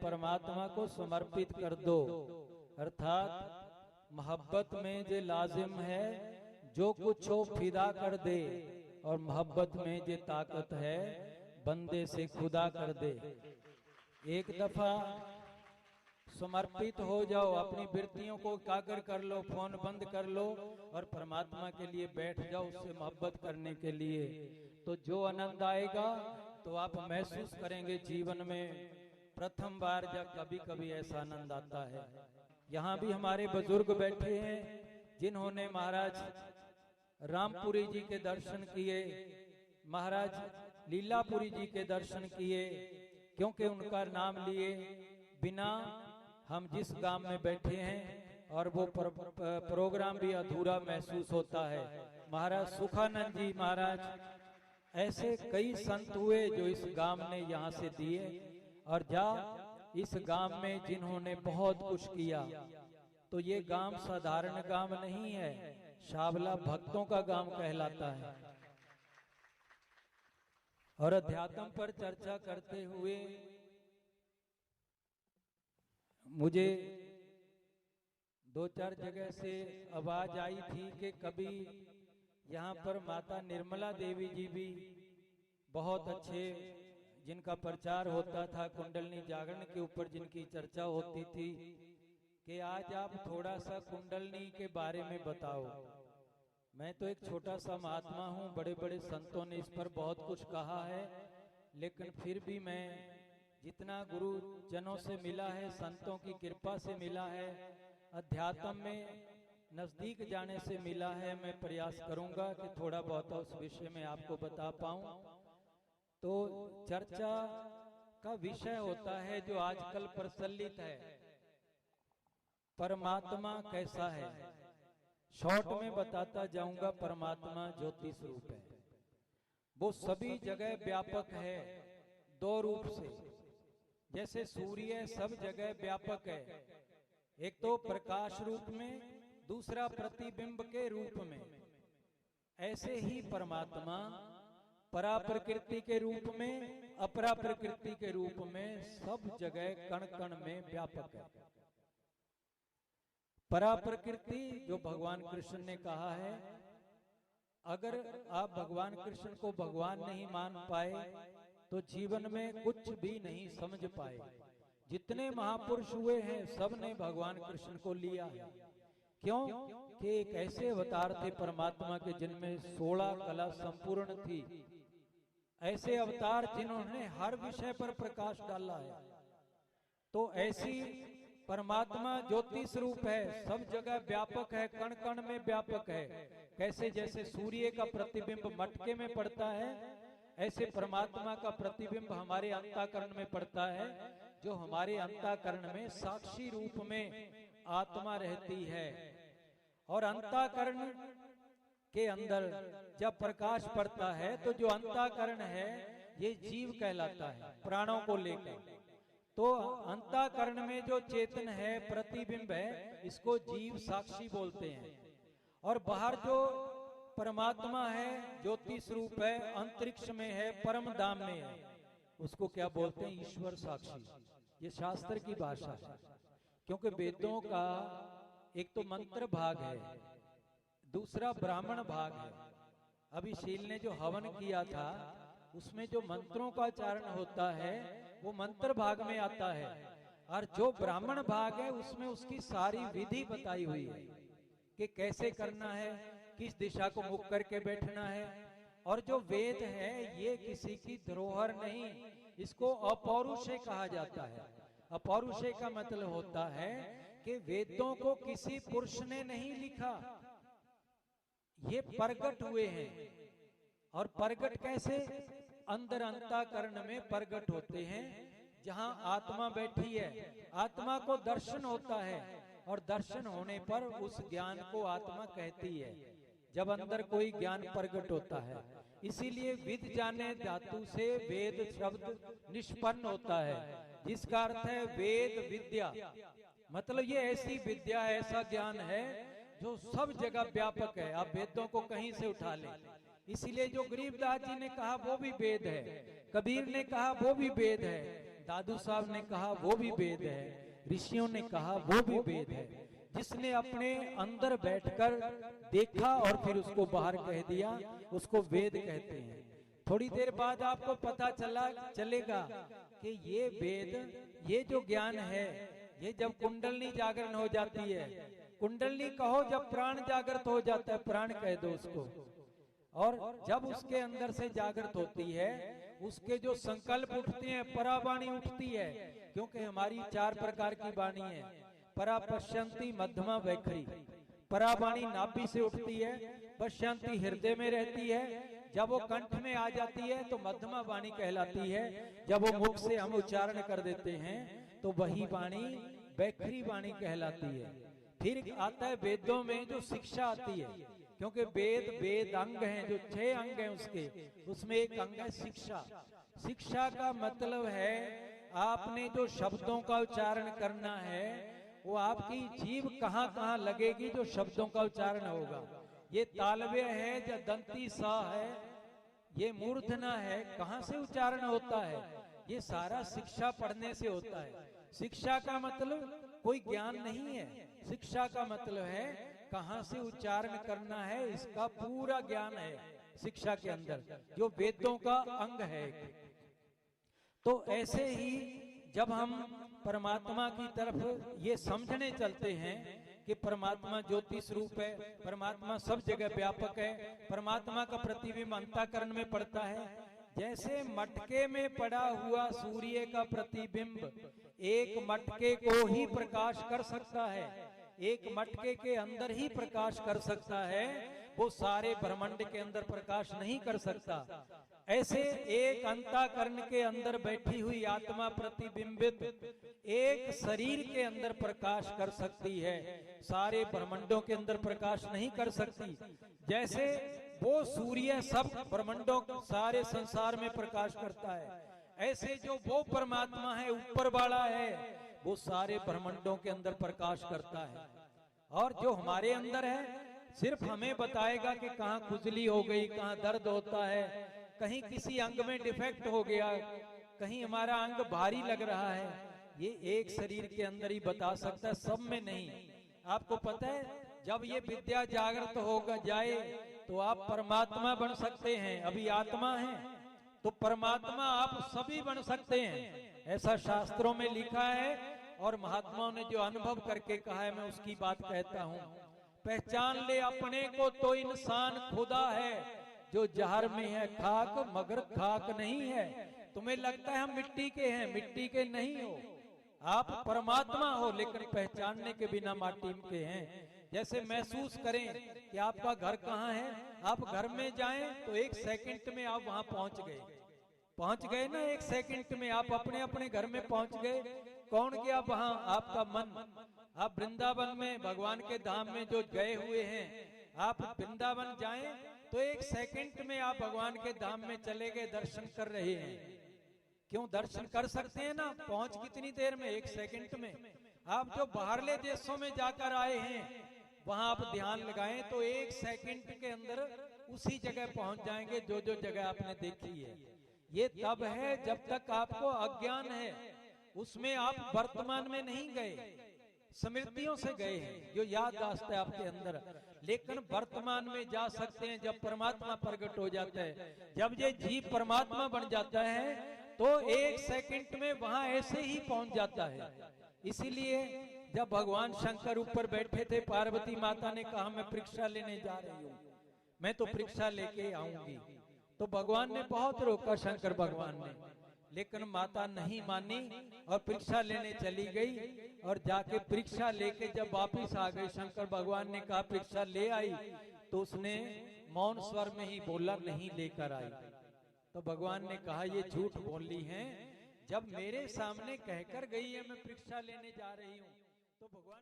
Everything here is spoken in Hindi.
परमात्मा को समर्पित कर दो। अर्थात मोहब्बत में जे लाजिम है, जो कुछ हो फिदा कर दे, और मोहब्बत में जे ताकत है, बंदे से खुदा कर दे। एक दफा समर्पित हो जाओ, अपनी वृत्तियों को एकाग्र कर लो, फोन बंद कर लो और परमात्मा के लिए बैठ जाओ, उससे मोहब्बत करने के लिए। तो जो आनंद आएगा तो आप महसूस करेंगे जीवन में प्रथम बार जब कभी कभी ऐसा आनंद आता है। यहाँ भी हमारे बुजुर्ग बैठे हैं जिन्होंने महाराज रामपुरी जी के दर्शन किए, महाराज लीलापुरी जी के दर्शन किए, क्योंकि उनका नाम लिए बिना हम जिस गांव में बैठे हैं और वो प्रोग्राम भी अधूरा महसूस होता है। महाराज सुखानंद जी महाराज, ऐसे कई संत हुए जो इस गांव ने यहाँ से दिए, और इस गांव में जिन्होंने बहुत कुछ किया। तो ये गांव साधारण गांव नहीं है, शाबला भक्तों का गांव कहलाता है। और अध्यात्म पर चर्चा करते हुए मुझे 2-4 जगह से आवाज आई थी कि कभी यहाँ पर माता निर्मला देवी जी भी बहुत अच्छे, जिनका प्रचार होता था, कुंडलनी जागरण के ऊपर जिनकी चर्चा होती थी, कि आज आप थोड़ा सा कुंडलनी के बारे में बताओ। मैं तो एक छोटा सा महात्मा हूँ, बड़े बड़े संतों ने इस पर बहुत कुछ कहा है, लेकिन फिर भी मैं जितना गुरु जनों से मिला है, संतों की कृपा से मिला है, अध्यात्म में नजदीक जाने से मिला है, मैं प्रयास करूंगा कि थोड़ा बहुत उस विषय में आपको बता पाऊं। तो चर्चा का विषय होता है जो आजकल प्रचलित है, परमात्मा कैसा है। शॉर्ट में बताता जाऊंगा, परमात्मा ज्योति स्वरूप है, वो सभी जगह व्यापक है, 2 रूप से। जैसे सूर्य सब जगह व्यापक है, एक तो प्रकाश रूप में, दूसरा प्रतिबिंब के रूप में। ऐसे ही परमात्मा परा प्रकृति के रूप में, अपरा प्रकृति के रूप में, सब जगह कण कण में व्यापक है। परा प्रकृति जो भगवान कृष्ण ने कहा है, अगर आप भगवान कृष्ण को भगवान नहीं मान पाए तो जीवन में कुछ भी नहीं समझ पाए। जितने महापुरुष हुए हैं सब ने भगवान कृष्ण को लिया है। क्यों? कि एक ऐसे अवतार थे परमात्मा के जिनमें 16 कला संपूर्ण थी। ऐसे अवतार जिन्होंने हर विषय पर प्रकाश डाला है। तो ऐसी परमात्मा ज्योति स्वरूप है, सब जगह व्यापक है, कण कण में व्यापक है। कैसे? जैसे सूर्य का प्रतिबिंब मटके में पड़ता है, ऐसे परमात्मा का प्रतिबिंब हमारे अंतःकरण में पड़ता है, जो हमारे अंतःकरण में साक्षी रूप में आत्मा रहती है। और अंतःकरण के अंदर जब प्रकाश पड़ता है तो जो अंतःकरण है ये जीव कहलाता है, प्राणों को लेकर। तो अंतःकरण में जो चेतन है, प्रतिबिंब है, इसको जीव साक्षी बोलते हैं। और बाहर जो परमात्मा है, ज्योति स्वरूप है, अंतरिक्ष में है, परम धाम में है, उसको क्या बोलते हैं? ईश्वर साक्षी। ये शास्त्र की भाषा है। क्योंकि वेदों का एक तो मंत्र भाग है, दूसरा ब्राह्मण भाग है। अभी शील ने जो हवन किया था उसमें जो मंत्रों का उच्चारण होता है वो मंत्र भाग में आता है, और जो ब्राह्मण भाग है उसमें उसकी सारी विधि बताई हुई है कि कैसे करना है, किस दिशा को मुख करके बैठना है। और जो वेद है ये किसी की धरोहर नहीं, इसको अपौरुषेय कहा जाता है। अपौरुषेय का मतलब होता है कि वेदों को किसी पुरुष ने नहीं लिखा, ये प्रगट हुए हैं। और प्रगट कैसे? अंदर अंतःकरण में प्रगट होते हैं, जहां आत्मा बैठी है। आत्मा को दर्शन होता है, और दर्शन होने पर उस ज्ञान को आत्मा कहती है, जब अंदर कोई ज्ञान प्रगट होता है। इसीलिए विद जाने धातु से वेद शब्द निष्पन्न होता है, जिसका अर्थ है वेद विद्या। मतलब ये ऐसी विद्या, ऐसा ज्ञान है जो सब जगह व्यापक है। आप वेदों को कहीं से उठा लें। इसीलिए जो गरीबदास जी ने कहा वो भी वेद है, कबीर ने कहा वो भी वेद है, दादू साहब ने कहा वो भी वेद है, ऋषियों ने कहा वो भी वेद है। जिसने अपने अंदर बैठकर देखा और फिर उसको बाहर कह दिया, उसको वेद कहते हैं। थोड़ी देर बाद आपको पता चलेगा कि ये वेद, ये जो ज्ञान है, ये जब कुंडलनी जागरण हो जाती है, कुंडलनी कहो जब प्राण जागृत हो जाता है, प्राण कह दो उसको, और जब उसके अंदर से जागृत होती है, उसके जो संकल्प उठते हैं, परावाणी उठती है। क्योंकि हमारी 4 प्रकार की वाणी है, परा, पश्यंती, मध्यमा, वैखरी। परावाणी नाभि से उठती है, पश्यंती हृदय में रहती है, जब वो कंठ में आ जाती है तो मध्यमा वाणी कहलाती है, जब वो मुख से हम उच्चारण कर देते हैं तो वही वाणी वैखरी वाणी कहलाती है। फिर आता है वेदों में जो शिक्षा आती है, क्योंकि वेद अंग हैं, जो 6 अंग हैं उसके, उसमें एक अंग है शिक्षा। शिक्षा का मतलब है आपने जो शब्दों का उच्चारण करना है, वो आपकी जीभ कहाँ कहाँ लगेगी जो शब्दों का उच्चारण होगा। ये तालव्य है या दंती सा है, ये मूर्धना है, कहाँ से उच्चारण होता है? ये सारा शिक्षा पढ़ने से होता है। शिक्षा का मतलब कोई ज्ञान नहीं है, शिक्षा का मतलब है कहाँ से उच्चारण करना है, इसका पूरा ज्ञान है शिक्षा के अंदर, जो वेदों का अंग है। तो ऐसे ही जब हम परमात्मा की तरफ ये समझने चलते हैं कि परमात्मा ज्योति स्वरूप है, परमात्मा सब जगह व्यापक है, परमात्मा का प्रतिबिंब अंतःकरण में पड़ता है। जैसे मटके में पड़ा हुआ सूर्य का प्रतिबिंब एक मटके को ही प्रकाश कर सकता है, एक मटके के अंदर ही प्रकाश कर सकता है, वो सारे ब्रह्मांड के अंदर प्रकाश नहीं कर सकता। ऐसे एक अंतःकरण के अंदर बैठी हुई आत्मा प्रतिबिंबित एक शरीर के अंदर प्रकाश कर सकती है, सारे ब्रह्मांडों के अंदर प्रकाश नहीं कर सकती। जैसे वो सूर्य सब ब्रह्मांडों सारे संसार में प्रकाश करता है, ऐसे जो वो परमात्मा है, ऊपर वाला है, वो सारे ब्रह्मांडों के अंदर प्रकाश करता है। और जो हमारे अंदर है सिर्फ हमें बताएगा कि कहाँ खुजली हो गई, कहाँ दर्द होता है, कहीं किसी अंग में डिफेक्ट हो गया, कहीं हमारा अंग भारी लग रहा है, ये एक शरीर के अंदर ही बता सकता है, सब में नहीं। आपको पता है जब ये विद्या जागृत होगा जाए तो आप परमात्मा बन सकते हैं। अभी आत्मा है तो परमात्मा आप सभी बन सकते हैं, ऐसा शास्त्रों में लिखा है और महात्माओं ने जो अनुभव करके कहा है मैं उसकी बात कहता हूँ। पहचान ले अपने को तो इंसान खुदा है, जो जहर में है खाक मगर खाक नहीं है। तुम्हें लगता है हम मिट्टी के हैं, मिट्टी के नहीं हो, आप परमात्मा हो, लेकिन पहचानने के बिना माटी के हैं। जैसे महसूस करें कि आपका घर कहाँ है, आप घर में जाएं तो 1 सेकंड में आप वहां पहुंच गए ना, 1 सेकंड में आप अपने अपने घर में पहुंच गए। कौन गया वहां? आपका मन। आप वृंदावन में भगवान के धाम में जो गए हुए हैं, आप वृंदावन जाएं तो 1 सेकंड में आप भगवान के धाम में चले गए, दर्शन कर रहे हैं। क्यों दर्शन कर सकते हैं ना, पहुंच कितनी देर में? 1 सेकंड में। आप जो बाहरले देशों में जाकर आए हैं वहां आप ध्यान लगाएं तो 1 सेकंड के अंदर उसी जगह पहुंच जाएंगे जो जो जगह आपने देखी है। ये तब है जब तक आपको अज्ञान है, उसमें आप वर्तमान में नहीं गए, स्मृतियों से गए हैं, जो याददाश्त है आपके अंदर। लेकिन वर्तमान में जा सकते हैं जब परमात्मा प्रकट हो जाता है, जब ये जीव परमात्मा बन जाता है तो 1 सेकंड में वहां ऐसे ही पहुंच जाता है। इसीलिए जब भगवान शंकर ऊपर बैठे थे, पार्वती माता ने कहा मैं परीक्षा लेने जा रही हूँ, मैं तो परीक्षा लेके आऊंगी। तो भगवान ने बहुत रोका, शंकर भगवान ने, लेकिन माता नहीं मानी और परीक्षा लेने चली गई। और जाके परीक्षा लेके जब वापिस आ गई, शंकर भगवान ने कहा परीक्षा ले आई, तो उसने मौन स्वर में ही बोला नहीं लेकर आई। तो भगवान ने कहा ये झूठ बोली है, जब मेरे सामने कहकर गई है मैं परीक्षा लेने जा रही हूँ, तो भगवान